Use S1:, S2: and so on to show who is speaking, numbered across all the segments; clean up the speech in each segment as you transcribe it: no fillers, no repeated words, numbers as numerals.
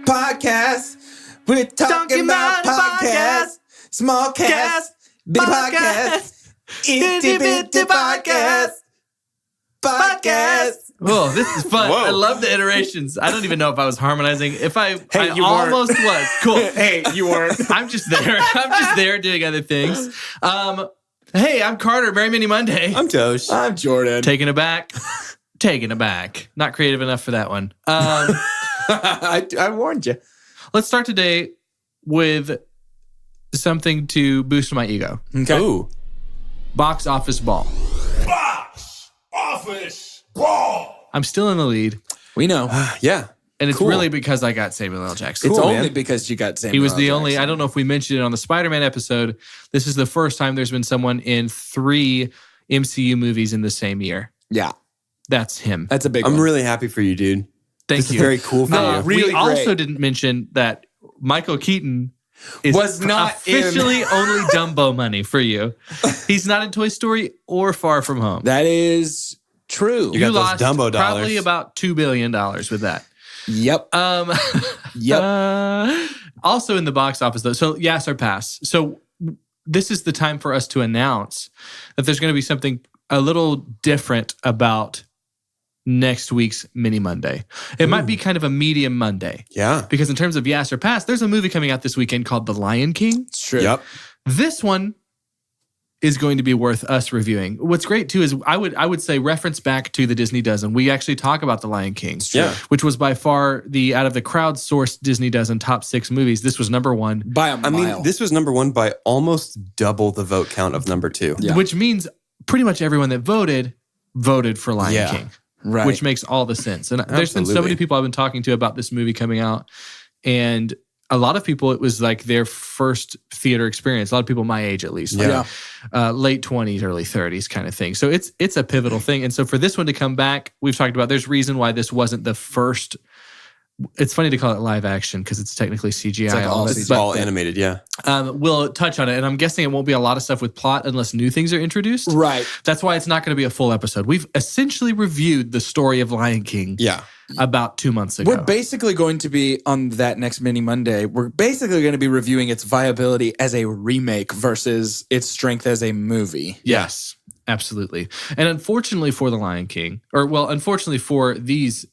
S1: Podcast. We're talking about podcast. Small cast. Big podcast. Itty bitty podcast. Podcast.
S2: Whoa, this is fun.
S1: Whoa.
S2: I love the iterations. I don't even know if I was harmonizing. I
S1: you
S2: almost was. Cool.
S1: Hey, you weren't.
S2: I'm just there. I'm just there doing other things. Hey, I'm Carter. Merry Mini Monday.
S1: I'm Tosh. I'm Jordan.
S2: Taking it back. Taking it back. Not creative enough for that one.
S1: I warned you.
S2: Let's start today with something to boost my ego.
S1: Okay. Ooh.
S2: Box office ball.
S3: Box office ball.
S2: I'm still in the lead.
S1: We know.
S3: Yeah.
S2: And it's
S1: Cool.
S2: really because I got Samuel L. Jackson.
S1: It's
S3: Cool,
S1: only
S3: man.
S1: because you got Samuel
S2: He was the
S1: L.
S2: only,
S1: Jackson.
S2: I don't know if we mentioned it on the Spider-Man episode. This is the first time there's been someone in 3 MCU movies in the same year.
S1: Yeah.
S2: That's him.
S1: That's a big
S3: I'm
S1: one.
S3: really happy for you, dude.
S2: Thank
S3: This
S2: you.
S3: is very cool for you.
S1: really
S2: we also
S1: great.
S2: didn't mention that Michael Keaton is
S1: Was not
S2: officially only Dumbo money for you. He's not in Toy Story or Far From Home.
S1: That is true.
S3: You got those
S2: lost
S3: Dumbo dollars.
S2: probably about $2 billion with that.
S1: Yep. Yep.
S2: Also in the box office, though. So, yes or pass. So, this is the time for us to announce that there's going to be something a little different about next week's Mini Monday. It might be kind of a medium Monday.
S3: Yeah.
S2: Because in terms of yes or pass, there's a movie coming out this weekend called The Lion King.
S1: It's true.
S3: Yep.
S2: This one is going to be worth us reviewing. What's great too is I would say reference back to the Disney Dozen. We actually talk about The Lion King,
S3: Yeah.
S2: which was by far out of the crowdsourced Disney Dozen top 6 movies. This was number 1,
S1: By a
S3: I
S1: mile.
S3: mean, this was number 1 by almost double the vote count of number 2.
S1: Yeah.
S2: which means pretty much everyone that voted for Lion
S3: Yeah.
S2: King,
S1: right.
S2: which makes all the sense. And there's been so
S3: Absolutely.
S2: many people I've been talking to about this movie coming out, and a lot of people, it was like their first theater experience. A lot of people my age, at least,
S3: Yeah.
S2: late 20s, early 30s kind of thing. So it's a pivotal thing. And so for this one to come back, we've talked about there's reason why this wasn't the first. It's funny to call it live action because it's technically CGI.
S1: It's like all
S2: of it.
S3: It's
S1: CGI.
S3: all animated, yeah.
S2: We'll touch on it. And I'm guessing it won't be a lot of stuff with plot unless new things are introduced.
S1: Right.
S2: That's why it's not going to be a full episode. We've essentially reviewed the story of Lion King
S3: Yeah.
S2: about 2 months ago.
S1: We're basically going to be on that next Mini Monday. We're basically going to be reviewing its viability as a remake versus its strength as a movie.
S2: Yes, absolutely. And unfortunately for The Lion King, unfortunately for these,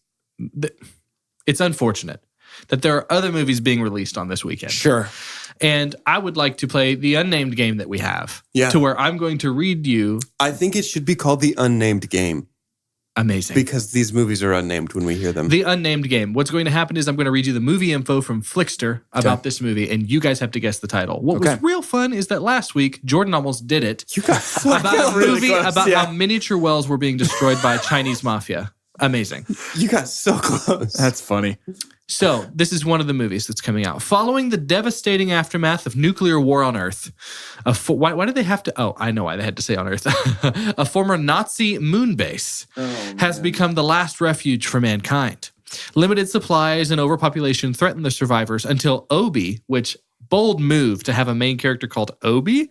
S2: it's unfortunate that there are other movies being released on this weekend.
S1: Sure.
S2: And I would like to play the unnamed game that we have.
S3: Yeah.
S2: To where I'm going to read you.
S3: I think it should be called the Unnamed Game
S2: Amazing.
S3: because these movies are unnamed when we hear them.
S2: The unnamed game. What's going to happen is I'm going to read you the movie info from Flickster about this movie, and you guys have to guess the title. What was real fun is that last week, Jordan almost did it.
S3: You got so
S2: About a
S3: really
S2: movie
S3: close,
S2: about
S3: yeah.
S2: how miniature wells were being destroyed by Chinese mafia. Amazing.
S3: You got so close.
S1: That's funny.
S2: So, this is one of the movies that's coming out. Following the devastating aftermath of nuclear war on Earth, why did they have to? Oh, I know why they had to say on Earth. A former Nazi moon base has become the last refuge for mankind. Limited supplies and overpopulation threaten the survivors until Obi, which bold move to have a main character called Obi,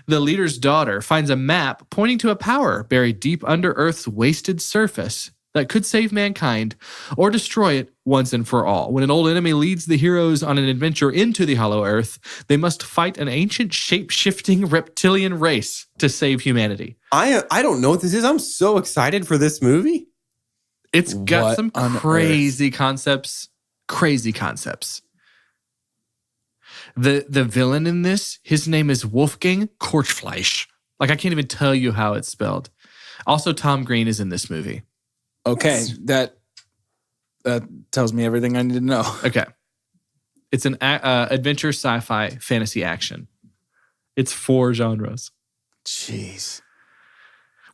S2: the leader's daughter, finds a map pointing to a power buried deep under Earth's wasted surface that could save mankind or destroy it once and for all. When an old enemy leads the heroes on an adventure into the Hollow Earth, they must fight an ancient shape-shifting reptilian race to save humanity.
S3: I don't know what this is. I'm so excited for this movie.
S2: It's got
S1: What
S2: some
S1: on
S2: crazy concepts. Crazy concepts. The villain in this, his name is Wolfgang Korchfleisch. Like, I can't even tell you how it's spelled. Also, Tom Green is in this movie.
S1: Okay. That tells me everything I need to know.
S2: Okay. It's an adventure, sci-fi, fantasy, action. It's 4 genres.
S1: Jeez.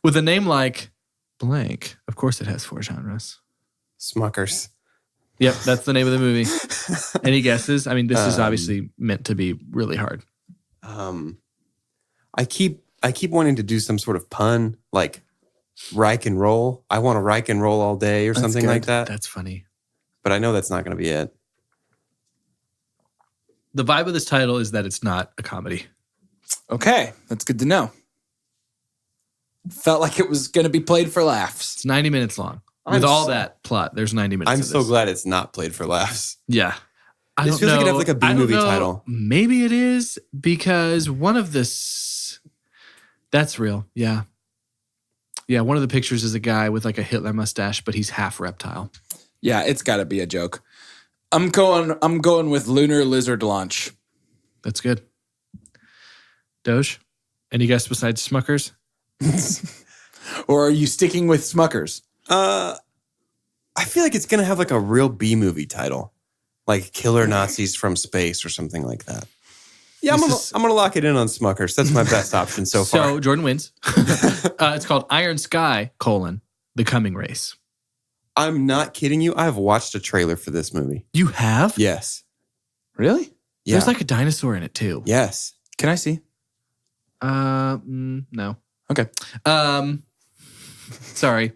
S2: With a name like blank, of course it has 4 genres.
S3: Smuckers.
S2: Yep, that's the name of the movie. Any guesses? I mean, this is obviously meant to be really hard.
S3: I keep wanting to do some sort of pun, like Reich and roll. I want to Reich and roll all day or something like that.
S2: That's funny.
S3: But I know that's not going to be it.
S2: The vibe of this title is that it's not a comedy.
S1: Okay, that's good to know. Felt like it was going to be played for laughs.
S2: It's 90 minutes long. With all that plot, there's 90 minutes.
S3: I'm
S2: of
S3: so
S2: this.
S3: glad it's not played for laughs.
S2: Yeah. I
S3: This
S2: don't
S3: feels like
S2: know.
S3: it'd have like a
S2: I don't
S3: B-movie
S2: know.
S3: title.
S2: Maybe it is because one of this. That's real. Yeah. Yeah. One of the pictures is a guy with like a Hitler mustache, but he's half reptile.
S1: Yeah, it's got to be a joke. I'm going with Lunar Lizard Launch.
S2: That's good. Doge, any guess besides Smuckers?
S1: Or are you sticking with Smuckers?
S3: I feel like it's going to have like a real B-movie title. Like Killer Nazis from Space or something like that. Yeah, I'm gonna lock it in on Smuckers. That's my best option so far.
S2: So Jordan wins. It's called Iron Sky, The Coming Race.
S3: I'm not kidding you. I've watched a trailer for this movie.
S2: You have?
S3: Yes.
S1: Really?
S3: Yeah.
S2: There's like a dinosaur in it too.
S3: Yes.
S1: Can I see?
S2: No.
S1: Okay.
S2: Sorry,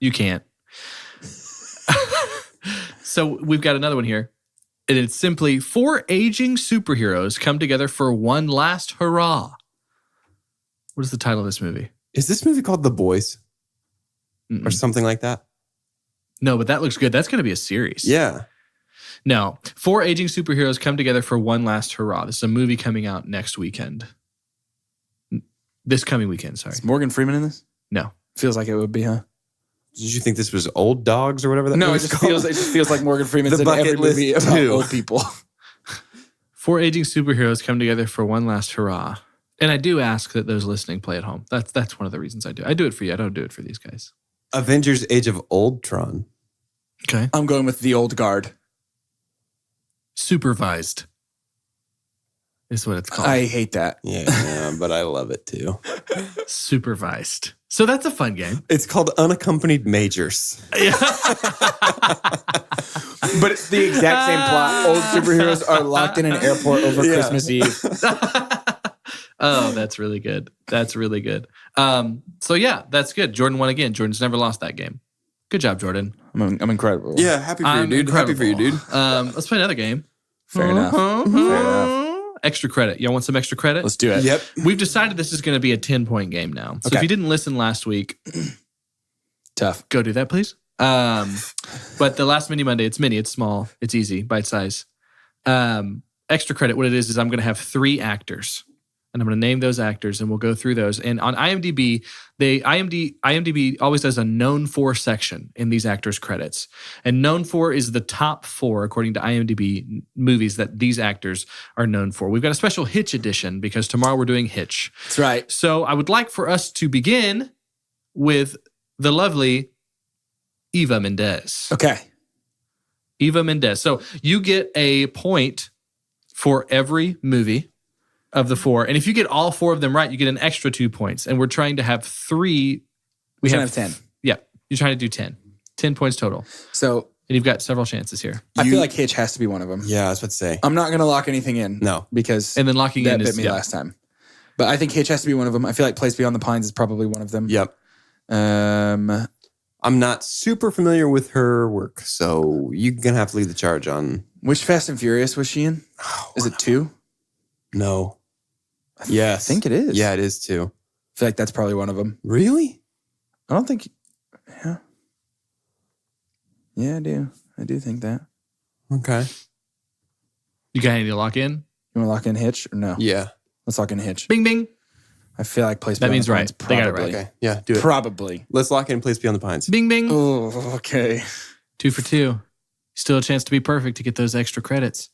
S2: you can't. So we've got another one here. And it's simply 4 aging superheroes come together for one last hurrah. What is the title of this movie?
S3: Is this movie called The Boys
S2: Mm-mm.
S3: or something like that?
S2: No, but that looks good. That's going to be a series.
S3: Yeah.
S2: No, 4 aging superheroes come together for one last hurrah. This is a movie coming out next weekend. This coming weekend, sorry.
S1: Is Morgan Freeman in this?
S2: No.
S1: Feels like it would be, huh?
S3: Did you think this was Old Dogs or whatever that
S1: No, it
S3: movie's
S1: just
S3: called?
S1: feels like Morgan Freeman's
S3: The
S1: in every
S3: Bucket List
S1: movie about
S3: 2.
S1: old people.
S2: 4 aging superheroes come together for one last hurrah. And I do ask that those listening play at home. That's one of the reasons I do. I do it for you. I don't do it for these guys.
S3: Avengers Age of Ultron.
S2: Okay.
S1: I'm going with The Old Guard.
S2: Supervised is what it's called.
S1: I hate that.
S3: Yeah, but I love it too.
S2: Supervised. So that's a fun game.
S3: It's called Unaccompanied Majors.
S2: Yeah.
S1: But it's the exact same plot. Old superheroes are locked in an airport over
S3: Yeah.
S1: Christmas Eve.
S2: Oh, that's really good. That's really good. So yeah, that's good. Jordan won again. Jordan's never lost that game. Good job, Jordan.
S1: I'm incredible.
S3: Yeah, happy for
S2: I'm
S3: you, dude.
S2: incredible.
S3: Happy for you, dude.
S2: Let's play another game.
S1: Fair enough. Fair enough.
S2: Extra credit. Y'all want some extra credit?
S1: Let's do it.
S3: Yep.
S2: We've decided this is going to be a 10-point game now. So
S1: Okay.
S2: if you didn't listen last week,
S1: Tough.
S2: go do that, please. But the last Mini Monday, it's mini, it's small, it's easy, bite size. Extra credit, what it is I'm going to have 3 actors. And I'm going to name those actors and we'll go through those. And on IMDb, IMDb always does a known for section in these actors' credits. And known for is the top 4, according to IMDb, movies that these actors are known for. We've got a special Hitch edition because tomorrow we're doing Hitch.
S1: That's right.
S2: So I would like for us to begin with the lovely Eva Mendes.
S1: Okay.
S2: Eva Mendes. So you get a point for every movie of the 4. And if you get all 4 of them right, you get an extra 2 points. And we're trying to have 3.
S1: We have 10.
S2: Yeah. You're trying to do 10. 10 points total.
S1: So
S2: And you've got several chances here.
S1: I feel like Hitch has to be one of them.
S3: Yeah, I was about to say.
S1: I'm not going to lock anything in.
S3: No.
S1: Because
S2: And then locking
S1: that
S2: in
S1: bit
S2: is
S1: me
S2: yeah.
S1: last time. But I think Hitch has to be one of them. I feel like Place Beyond the Pines is probably one of them.
S3: Yep. I'm not super familiar with her work, so you're going to have to lead the charge on.
S1: Which Fast and Furious was she in? Is it 2?
S3: No. Yes.
S1: I think it is.
S3: Yeah, it is 2.
S1: I feel like that's probably one of them.
S3: Really?
S1: I don't think. Yeah. Yeah, I do. I do think that.
S3: Okay.
S2: You got any to lock in?
S1: You want to lock in Hitch or no?
S3: Yeah.
S1: Let's lock in Hitch.
S2: Bing, bing.
S1: I feel like Place
S2: That
S1: Beyond
S2: means
S1: the Pines.
S2: right. They got it
S1: Probably.
S2: right.
S3: Okay. Yeah, do it.
S1: Probably.
S3: Let's lock in Place Beyond the Pines.
S2: Bing, bing.
S1: Oh, okay.
S2: 2 for 2. Still a chance to be perfect to get those extra credits.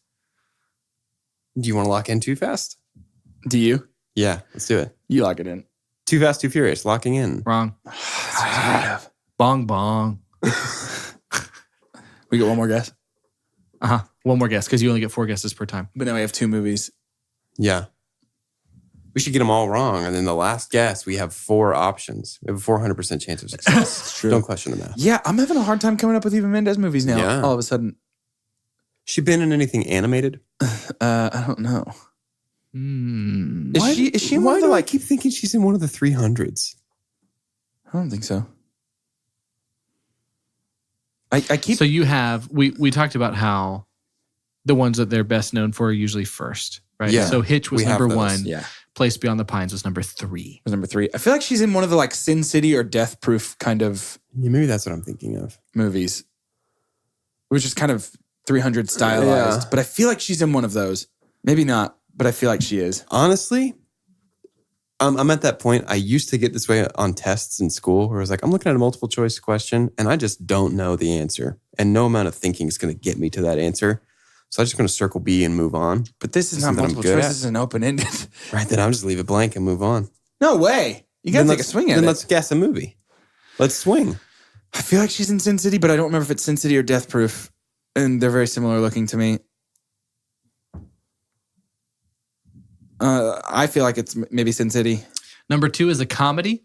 S3: Do you want to lock in Too Fast?
S1: Do you?
S3: Yeah, let's do it.
S1: You lock it in.
S3: Too Fast, Too Furious, locking in.
S2: Wrong.
S1: That's
S2: Bong, bong.
S1: we get one more guess.
S2: One more guess because you only get 4 guesses per time.
S1: But now we have 2 movies.
S3: Yeah. We should get them all wrong. And then the last guess, we have 4 options. We have a 400% chance of success.
S1: It's true.
S3: Don't question the math.
S1: Yeah, I'm having a hard time coming up with Eva Mendes movies now.
S3: Yeah.
S1: All of a sudden.
S3: She been in anything animated?
S1: I don't know. Is she in
S3: Why
S1: one of the
S3: do I
S1: like
S3: keep thinking she's in one of the 300s?
S1: I don't think so. I keep.
S2: So you have, we talked about how the ones that they're best known for are usually first, right?
S3: Yeah.
S2: So Hitch was
S3: We have
S2: number
S3: those.
S2: 1.
S1: Yeah.
S2: Place Beyond the Pines was number 3.
S1: Was number 3. I feel like she's in one of the like Sin City or Death Proof kind of
S3: Yeah, maybe that's what I'm thinking of.
S1: movies, which is kind of 300 stylized.
S3: Yeah.
S1: But I feel like she's in one of those. Maybe not, but I feel like she is.
S3: Honestly, I'm at that point. I used to get this way on tests in school where I was like, I'm looking at a multiple choice question and I just don't know the answer. And no amount of thinking is going to get me to that answer. So I'm just going to circle B and move on.
S1: But this is not
S3: Something I'm
S1: multiple
S3: good
S1: choice.
S3: at.
S1: This is an open-ended.
S3: Right, then I'll just leave it blank and move on.
S1: No way. You got to take a swing at
S3: Then
S1: it.
S3: let's guess a movie. Let's swing.
S1: I feel like she's in Sin City, but I don't remember if it's Sin City or Death Proof. And they're very similar looking to me. I feel like it's maybe Sin City.
S2: Number 2 is a comedy.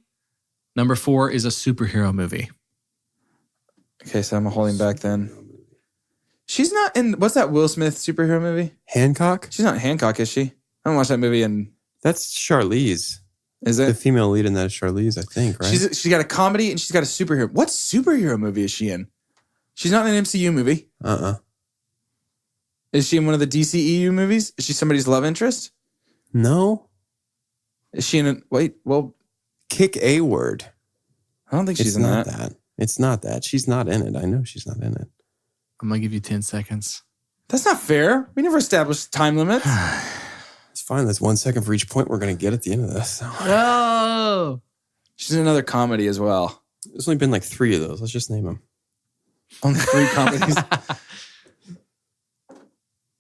S2: Number 4 is a superhero movie.
S1: Okay, so I'm holding back then. She's not in, what's that Will Smith superhero movie?
S3: Hancock?
S1: She's not in Hancock, is she? I haven't watched that movie in,
S3: That's Charlize.
S1: is
S3: The
S1: it?
S3: female lead in that is Charlize, I think, right?
S1: She's got a comedy and she's got a superhero. What superhero movie is she in? She's not in an MCU movie. Is she in one of the DCEU movies? Is she somebody's love interest?
S3: No.
S1: Is she in a, wait, well,
S3: Kick A Word.
S1: I don't think she's
S3: It's
S1: in
S3: not
S1: that.
S3: that. It's not that. She's not in it. I know she's not in it.
S2: I'm going to give you 10 seconds.
S1: That's not fair. We never established time limits.
S3: It's fine. That's 1 second for each point we're going to get at the end of this.
S2: Oh!
S1: She's in another comedy as well.
S3: There's only been like 3 of those. Let's just name them.
S1: Only 3 comedies.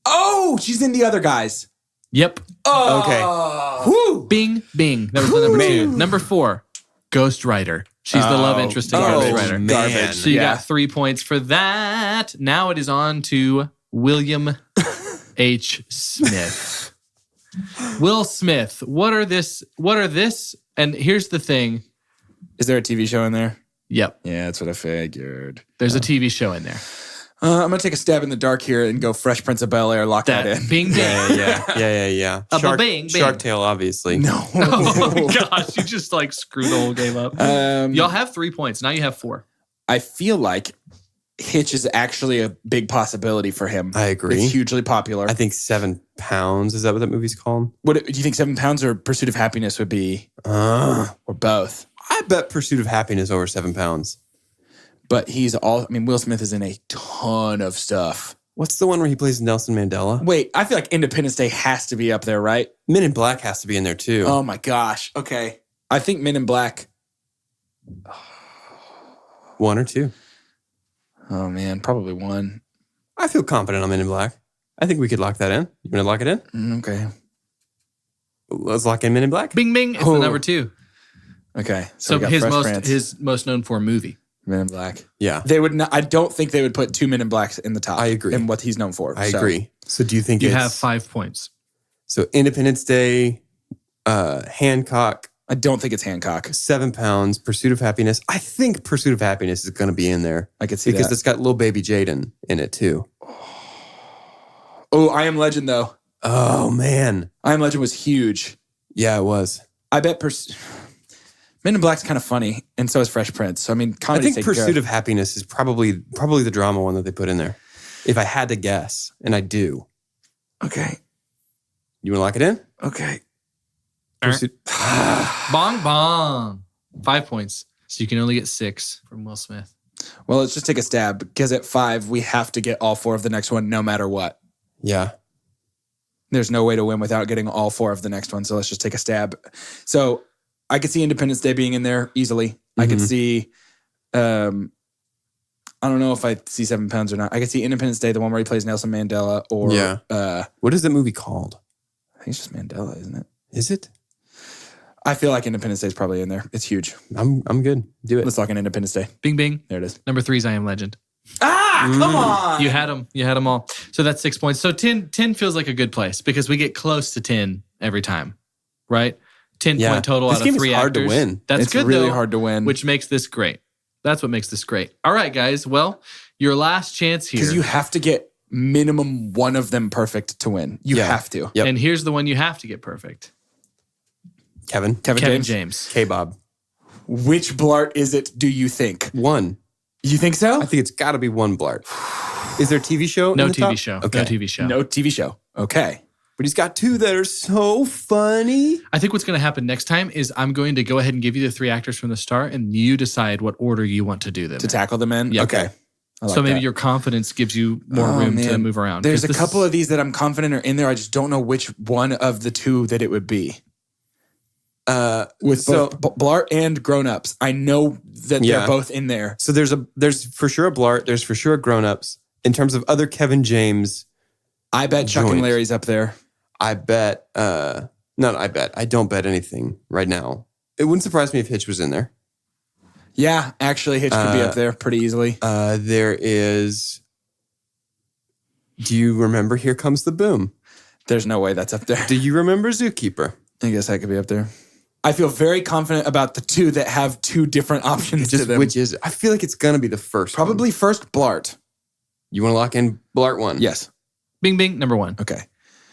S1: Oh, she's in The Other Guys.
S2: Yep.
S1: Oh,
S3: Okay.
S1: Woo.
S2: Bing, bing. That was the number 2. Number 4, Ghost Rider. She's the love interest in Ghost Rider.
S3: man.
S1: Garbage.
S2: So you
S1: Yeah.
S2: got 3 points for that. Now it is on to William H. Smith. Will Smith. What are this? And here's the thing.
S1: Is there a TV show in there?
S2: Yep.
S1: Yeah, that's what I figured.
S2: There's a TV show in there.
S1: I'm going to take a stab in the dark here and go Fresh Prince of Bel-Air, lock that in.
S2: Bing, bing.
S3: Yeah.
S2: Bing, bing.
S3: Shark Tale, obviously.
S1: No.
S2: Oh my gosh, you just like screwed the whole game up. Y'all have 3 points. Now you have 4.
S1: I feel like Hitch is actually a big possibility for him.
S3: I agree.
S1: It's hugely popular.
S3: I think 7 pounds. Is that what that movie's called?
S1: What do you think 7 pounds or Pursuit of Happiness would be? Or both?
S3: I bet Pursuit of Happiness over 7 pounds.
S1: But Will Smith is in a ton of stuff.
S3: What's the one where he plays Nelson Mandela?
S1: Wait, I feel like Independence Day has to be up there, right?
S3: Men in Black has to be in there too.
S1: Oh my gosh. Okay. I think Men in Black.
S3: 1 or 2.
S1: Oh man, probably 1.
S3: I feel confident on Men in Black. I think we could lock that in. You want to lock it in?
S1: Okay.
S3: Let's lock in Men in Black.
S2: Bing, bing. It's the number 2.
S1: Okay.
S2: So
S1: we got
S2: his
S1: Fresh Prince,
S2: his most known for movie.
S1: Men in Black.
S3: Yeah,
S1: They would not. I don't think they would put 2 Men in Blacks in the top.
S3: I agree.
S1: And what he's known for.
S3: I agree. So do you think
S2: You
S3: it's...
S2: have 5 points.
S3: So Independence Day, Hancock,
S1: I don't think it's Hancock.
S3: 7 pounds, Pursuit of Happiness. I think Pursuit of Happiness is going to be in there.
S1: I could see
S3: because
S1: that.
S3: it's got little baby Jaden in it too.
S1: Oh, I Am Legend though.
S3: Oh man.
S1: I Am Legend was huge.
S3: Yeah, it was.
S1: I bet Men in Black's kind of funny, and so is Fresh Prince. So I mean,
S3: I
S1: comedy.
S3: think Pursuit of Happiness is probably the drama one that they put in there. If I had to guess, and I do.
S1: Okay.
S3: You want to lock it in?
S1: Okay.
S3: Pursuit.
S2: Bong, bong. 5 points. So you can only get 6 from Will Smith.
S1: Well, let's just take a stab because at 5 we have to get all 4 of the next one, no matter what.
S3: Yeah.
S1: There's no way to win without getting all 4 of the next one. So let's just take a stab. So I could see Independence Day being in there easily. I could see, I don't know if I see 7 pounds or not. I could see Independence Day, the one where he plays Nelson Mandela, or
S3: What is that movie called?
S1: I think it's just Mandela, isn't it?
S3: Is it?
S1: I feel like Independence Day is probably in there. It's huge.
S3: I'm good. Do it.
S1: Let's lock in Independence Day.
S2: Bing, bing.
S1: There it is.
S2: Number 3 is I Am Legend.
S1: Ah, come on.
S2: You had them. You had them all. So that's 6 points. So 10 feels like a good place because we get close to 10 every time, right? 10 point total
S3: This
S2: out
S3: game
S2: of 3
S3: is hard
S2: actors.
S3: to win.
S2: That's
S1: It's
S2: good
S1: really
S2: though,
S1: hard to win.
S2: which makes this great. That's what makes this great. All right, guys. Well, your last chance here.
S1: Because you have to get minimum one of them perfect to win. You have to.
S3: Yep.
S2: And here's the one you have to get perfect.
S3: Kevin.
S1: Kevin James.
S2: James.
S3: K-Bob.
S1: Which Blart is it, do you think?
S3: One.
S1: You think so?
S3: I think it's got to be one Blart. Is there a TV show?
S2: No
S3: in the
S2: TV
S3: top?
S2: show.
S3: Okay.
S2: No TV show.
S1: No TV show. Okay.
S3: But he's got two that are so funny.
S2: I think what's going to happen next time is I'm going to go ahead and give you the 3 actors from the start, and you decide what order you want to do them.
S1: To tackle them in?
S2: Yeah.
S1: Okay. I like
S2: So maybe
S1: that.
S2: your confidence gives you more room to
S1: man.
S2: move around.
S1: There's
S2: 'Cause
S1: a couple of these that I'm confident are in there. I just don't know which one of the two that it would be. With both Blart and Grown Ups. I know that they're both in there.
S3: So there's for sure a Blart. There's for sure a Grown Ups. In terms of other Kevin James,
S1: I bet Chuck and
S3: joints.
S1: Larry's up there.
S3: I bet. I don't bet anything right now. It wouldn't surprise me if Hitch was in there.
S1: Yeah, actually, Hitch could be up there pretty easily.
S3: There is. Do you remember Here Comes the Boom?
S1: There's no way that's up there.
S3: Do you remember Zookeeper?
S1: I guess that could be up there. I feel very confident about the two that have two different options to them.
S3: Which is? I feel like it's gonna be the first.
S1: Probably
S3: one.
S1: first Blart.
S3: You want to lock in Blart 1?
S1: Yes.
S2: Bing, bing, number 1.
S1: Okay.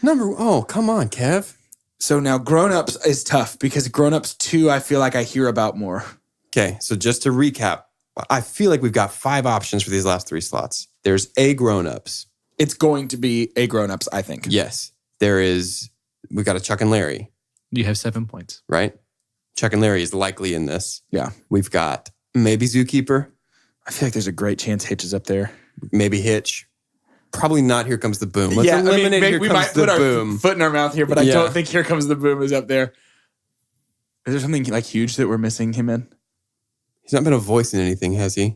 S3: Oh, come on, Kev.
S1: So now Grown Ups is tough because Grown Ups 2, I feel like I hear about more.
S3: Okay, so just to recap, I feel like we've got 5 options for these last 3 slots. There's a Grown Ups.
S1: It's going to be a Grown Ups, I think.
S3: Yes. There is. We got a Chuck and Larry,
S2: You have 7 points.
S3: right? Chuck and Larry is likely in this.
S1: Yeah.
S3: We've got maybe Zookeeper,
S1: I feel like there's a great chance Hitch is up there.
S3: maybe Hitch. Probably not Here Comes the Boom. Let's eliminate
S1: maybe
S3: Here
S1: we
S3: Comes
S1: might
S3: the
S1: put our
S3: Boom.
S1: foot in our mouth here, but I
S3: Yeah.
S1: don't think Here Comes the Boom is up there. Is there something like huge that we're missing him in?
S3: He's not been a voice in anything, has he?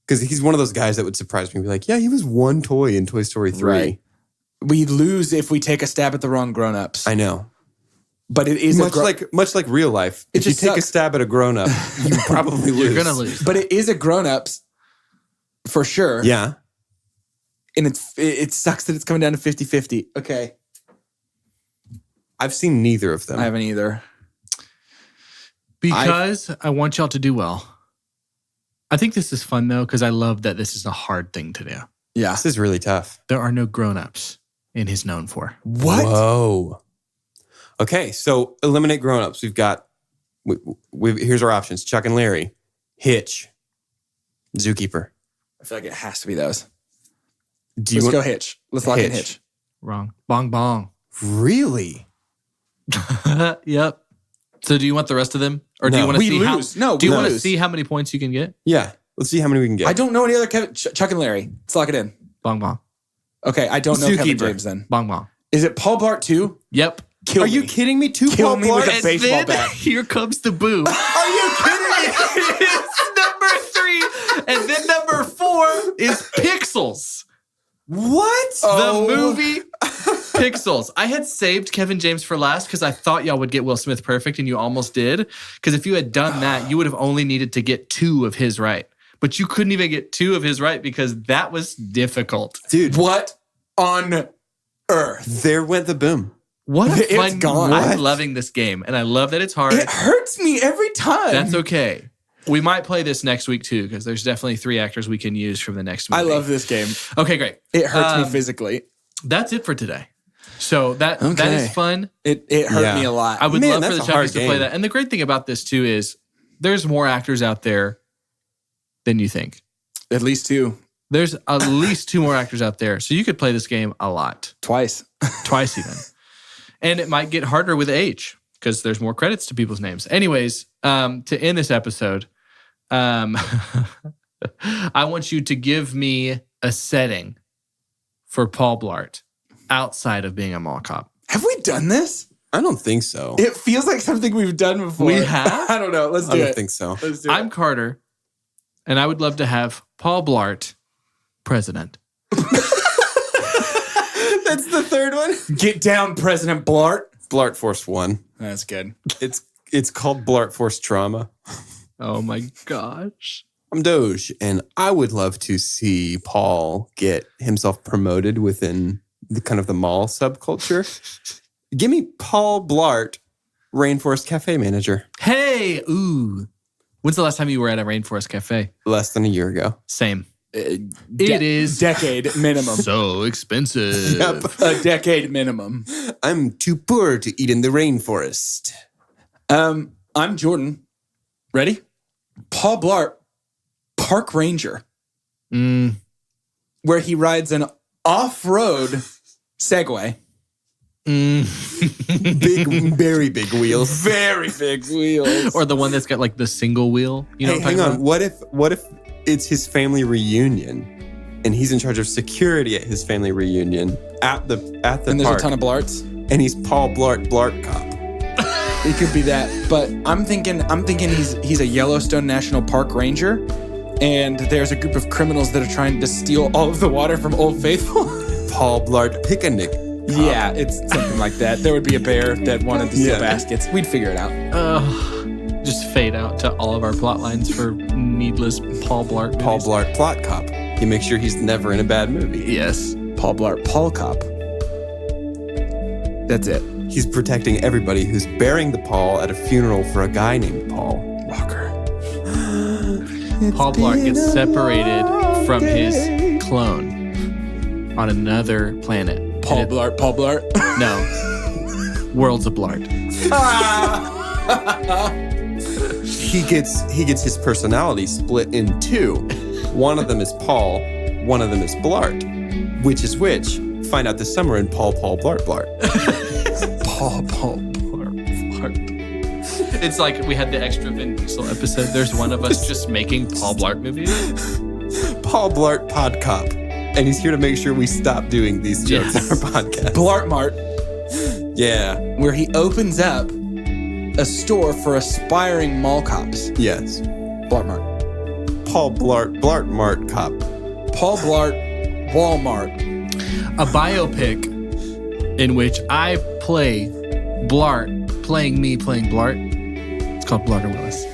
S3: Because he's one of those guys that would surprise me and be like, yeah, he was one toy in Toy Story 3.
S1: Right. We lose if we take a stab at the wrong Grown Ups.
S3: I know.
S1: But it is
S3: Much like real life.
S1: It
S3: If you
S1: just
S3: take a
S1: sucks.
S3: stab at a grown-up, you probably lose.
S2: You're going to lose.
S1: But it is a Grown Ups for sure.
S3: Yeah.
S1: And it sucks that it's coming down to 50-50. Okay.
S3: I've seen neither of them.
S1: I haven't either.
S2: Because I want y'all to do well. I think this is fun, though, because I love that this is a hard thing to do.
S1: Yeah.
S3: This is really tough.
S2: There are no grown-ups in his known for.
S1: What?
S3: Whoa. Okay, so eliminate grown-ups. We've got, here's our options. Chuck and Larry, Hitch, Zookeeper.
S1: I feel like it has to be those.
S3: Let's
S1: go Hitch. Let's lock in
S3: Hitch.
S1: Hitch.
S2: Wrong. Bong bong.
S3: Really?
S2: Yep. So do you want the rest of them? Or do
S3: No.
S2: you want to
S1: We
S2: see
S1: lose.
S2: do you want to
S1: lose.
S2: see how many points you can get?
S3: Yeah. Let's see how many we can get.
S1: I don't know any other Chuck and Larry. Let's lock it in.
S2: Bong bong.
S1: Okay, I don't know Kevin
S3: Zookeeper.
S1: James then.
S2: Bong bong.
S1: Is it Paul Blart 2?
S2: Yep.
S1: Kill
S3: Are
S1: me.
S3: you kidding me? Two
S1: Kill
S3: Paul
S1: me with
S3: Blart?
S1: a baseball
S2: then
S1: bat.
S2: Here comes the boom.
S3: Are you kidding me?
S2: It's number 3. And then number 4 is Pixels.
S3: What?
S1: Oh.
S2: The movie Pixels. I had saved Kevin James for last because I thought y'all would get Will Smith perfect, and you almost did. Because if you had done that, you would have only needed to get 2 of his right. But you couldn't even get 2 of his right because that was difficult.
S3: Dude,
S1: What on earth?
S3: there went the boom.
S2: What a
S1: It's
S2: fun
S1: gone.
S2: I'm
S1: What?
S2: loving this game, and I love that it's hard.
S1: It hurts me every time.
S2: That's okay. We might play this next week too, because there's definitely 3 actors we can use from the next movie.
S1: I love this game.
S2: Okay, great.
S1: It hurts me physically.
S2: That's it for today. So that
S1: Okay.
S2: is fun.
S1: It hurt
S3: Yeah.
S1: me a lot.
S2: I would
S3: Man,
S2: love for
S3: that's
S2: the
S3: a hard
S2: Chappies to play
S3: game.
S2: that. And the great thing about this too is there's more actors out there than you think.
S1: At least 2.
S2: There's at least 2 more actors out there. So you could play this game a lot.
S1: Twice.
S2: Twice even. And it might get harder with age because there's more credits to people's names. Anyways, to end this episode, I want you to give me a setting for Paul Blart outside of being a mall cop.
S1: Have we done this?
S3: I don't think so.
S1: It feels like something we've done before.
S2: We have?
S1: I don't know. Let's do
S3: I don't
S1: it.
S3: think so.
S1: Let's do
S2: I'm Carter, and I would love to have Paul Blart president.
S3: That's the third one.
S1: it. Get down, President Blart.
S3: Blart Force 1.
S1: That's good.
S3: It's called Blart Force Trauma.
S2: Oh my gosh.
S3: I'm Doge, and I would love to see Paul get himself promoted within the kind of the mall subculture. Give me Paul Blart, Rainforest Cafe manager.
S2: Hey, ooh. When's the last time you were at a Rainforest Cafe?
S3: Less than a year ago.
S2: Same. It is
S1: decade minimum.
S2: so expensive.
S3: Yep.
S1: A decade minimum.
S3: I'm too poor to eat in the rainforest.
S1: I'm Jordan. Ready? Paul Blart, park ranger, where he rides an off-road Segway.
S3: Big, very big wheels.
S1: Very big wheels.
S2: Or the one that's got like the single wheel. You know
S3: Hey, hang on. What if it's his family reunion and he's in charge of security at his family reunion at the
S1: And there's
S3: park,
S1: a ton of Blarts.
S3: and he's Paul Blart cop.
S1: It could be that, but I'm thinking he's a Yellowstone National Park ranger, and there's a group of criminals that are trying to steal all of the water from Old Faithful.
S3: Paul Blart picnic.
S1: Yeah, it's something like that. There would be a bear that wanted to steal baskets. We'd figure it out.
S2: Just fade out to all of our plot lines for needless Paul Blart movies.
S3: Paul Blart plot cop. He makes sure he's never in a bad movie.
S2: Yes.
S1: Paul Blart, Paul Cop. That's it.
S3: He's protecting everybody who's bearing the Paul at a funeral for a guy named Paul Walker.
S2: Paul Blart gets separated from his clone on another planet.
S1: Paul Blart.
S2: No. Worlds of Blart.
S3: He gets his personality split in two. One of them is Paul, one of them is Blart. Which is which? Find out this summer in Paul Blart.
S1: Paul Blart.
S2: It's like we had the extra Vin Diesel episode. There's one of us just making Paul Blart movies.
S3: Paul Blart Pod Cop. And he's here to make sure we stop doing these jokes in our podcast.
S1: Blart Mart.
S3: Yeah.
S1: Where he opens up a store for aspiring mall cops.
S3: Yes.
S1: Blart Mart.
S3: Paul Blart Mart Cop.
S1: Paul Blart Walmart.
S2: A biopic in which I play Blart playing me playing Blart. It's called Blarter Willis.